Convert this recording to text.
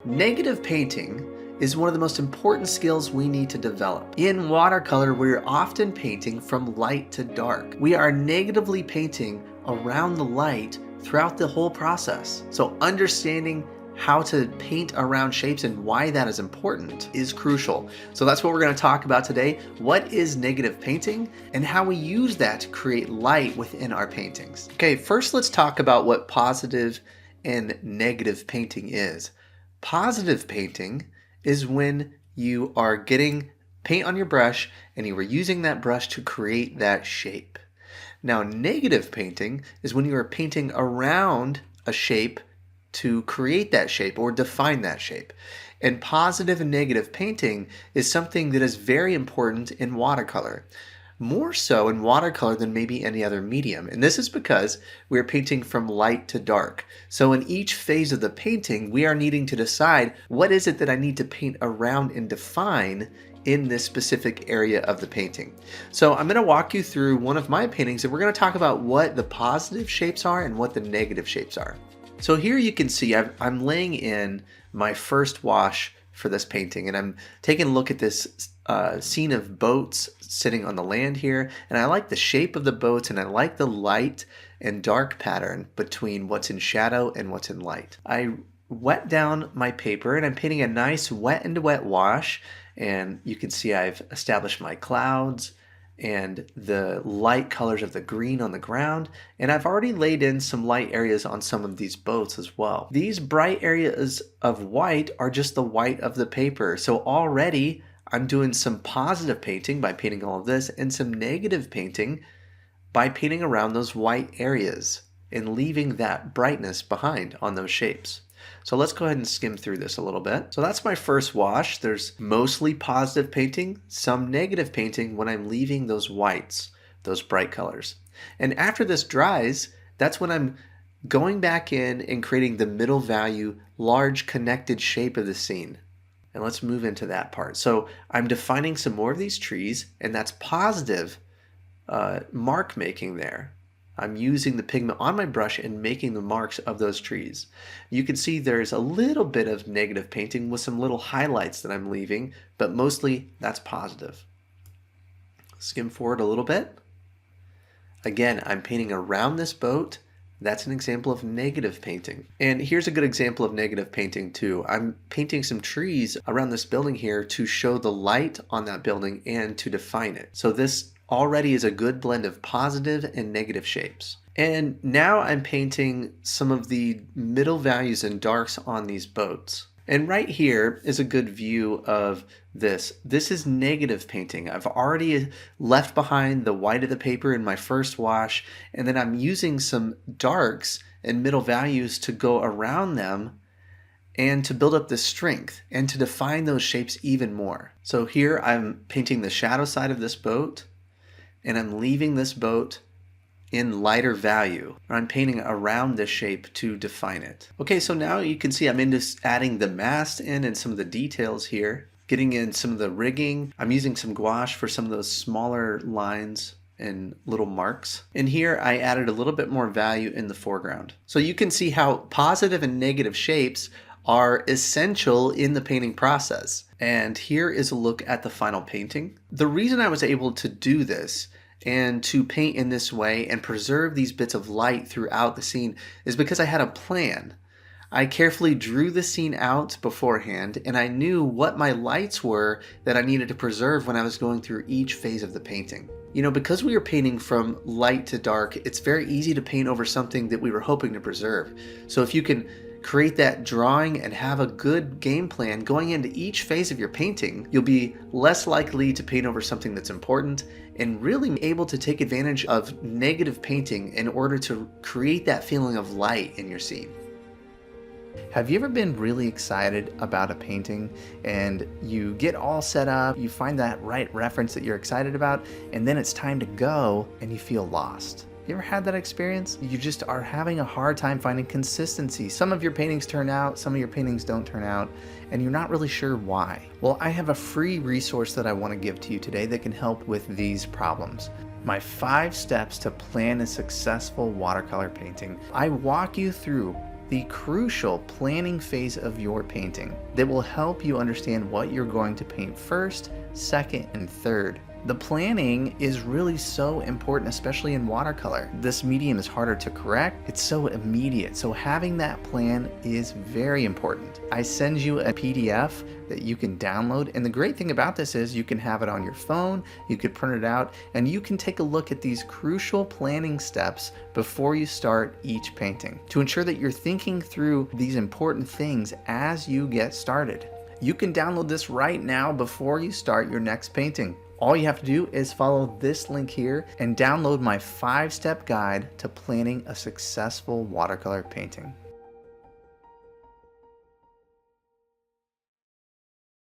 Negative painting is one of the most important skills we need to develop. In watercolor, we're often painting from light to dark. We are negatively painting around the light throughout the whole process. So understanding how to paint around shapes and why that is important is crucial. So that's what we're going to talk about today. What is negative painting and how we use that to create light within our paintings. Okay, first let's talk about what positive and negative painting is. Positive painting is when you are getting paint on your brush and you are using that brush to create that shape. Now, negative painting is when you are painting around a shape to create that shape or define that shape. And positive and negative painting is something that is very important in watercolor. More so in watercolor than maybe any other medium. And this is because we're painting from light to dark. So in each phase of the painting, we are needing to decide what is it that I need to paint around and define in this specific area of the painting. So I'm going to walk you through one of my paintings and we're going to talk about what the positive shapes are and what the negative shapes are. So here you can see I'm laying in my first wash for this painting and I'm taking a look at this scene of boats sitting on the land here, and I like the shape of the boats and I like the light and dark pattern between what's in shadow and what's in light. I wet down my paper and I'm painting a nice wet and wet wash, and you can see I've established my clouds and the light colors of the green on the ground, and I've already laid in some light areas on some of these boats as well. These bright areas of white are just the white of the paper, so already I'm doing some positive painting by painting all of this and some negative painting by painting around those white areas and leaving that brightness behind on those shapes. So let's go ahead and skim through this a little bit. So that's my first wash. There's mostly positive painting, some negative painting when I'm leaving those whites, those bright colors. And after this dries, that's when I'm going back in and creating the middle value, large connected shape of the scene. And let's move into that part. So I'm defining some more of these trees, and that's positive mark making there. I'm using the pigment on my brush and making the marks of those trees. You can see there's a little bit of negative painting with some little highlights that I'm leaving, but mostly that's positive. Skim forward a little bit. Again, I'm painting around this boat. That's an example of negative painting. And here's a good example of negative painting too. I'm painting some trees around this building here to show the light on that building and to define it. So this already is a good blend of positive and negative shapes. And now I'm painting some of the middle values and darks on these boats. And right here is a good view of this. This is negative painting. I've already left behind the white of the paper in my first wash, and then I'm using some darks and middle values to go around them and to build up the strength and to define those shapes even more. So here I'm painting the shadow side of this boat, and I'm leaving this boat in lighter value. I'm painting around this shape to define it. Okay, so now you can see I'm into adding the mast in and some of the details here, getting in some of the rigging. I'm using some gouache for some of those smaller lines and little marks. And here I added a little bit more value in the foreground. So you can see how positive and negative shapes are essential in the painting process. And here is a look at the final painting. The reason I was able to do this and to paint in this way and preserve these bits of light throughout the scene is because I had a plan. I carefully drew the scene out beforehand, and I knew what my lights were that I needed to preserve when I was going through each phase of the painting. You know, because we were painting from light to dark, it's very easy to paint over something that we were hoping to preserve. So if you can create that drawing and have a good game plan going into each phase of your painting, you'll be less likely to paint over something that's important and really able to take advantage of negative painting in order to create that feeling of light in your scene. Have you ever been really excited about a painting and you get all set up, you find that right reference that you're excited about, and then it's time to go and you feel lost? You ever had that experience? You just are having a hard time finding consistency. Some of your paintings turn out, some of your paintings don't turn out, and you're not really sure why. Well, I have a free resource that I want to give to you today that can help with these problems. My 5 steps to plan a successful watercolor painting. I walk you through the crucial planning phase of your painting that will help you understand what you're going to paint first, second, and third. The planning is really so important, especially in watercolor. This medium is harder to correct. It's so immediate. So having that plan is very important. I send you a PDF that you can download. And the great thing about this is you can have it on your phone, you could print it out, and you can take a look at these crucial planning steps before you start each painting to ensure that you're thinking through these important things as you get started. You can download this right now before you start your next painting. All you have to do is follow this link here and download my 5-step guide to planning a successful watercolor painting.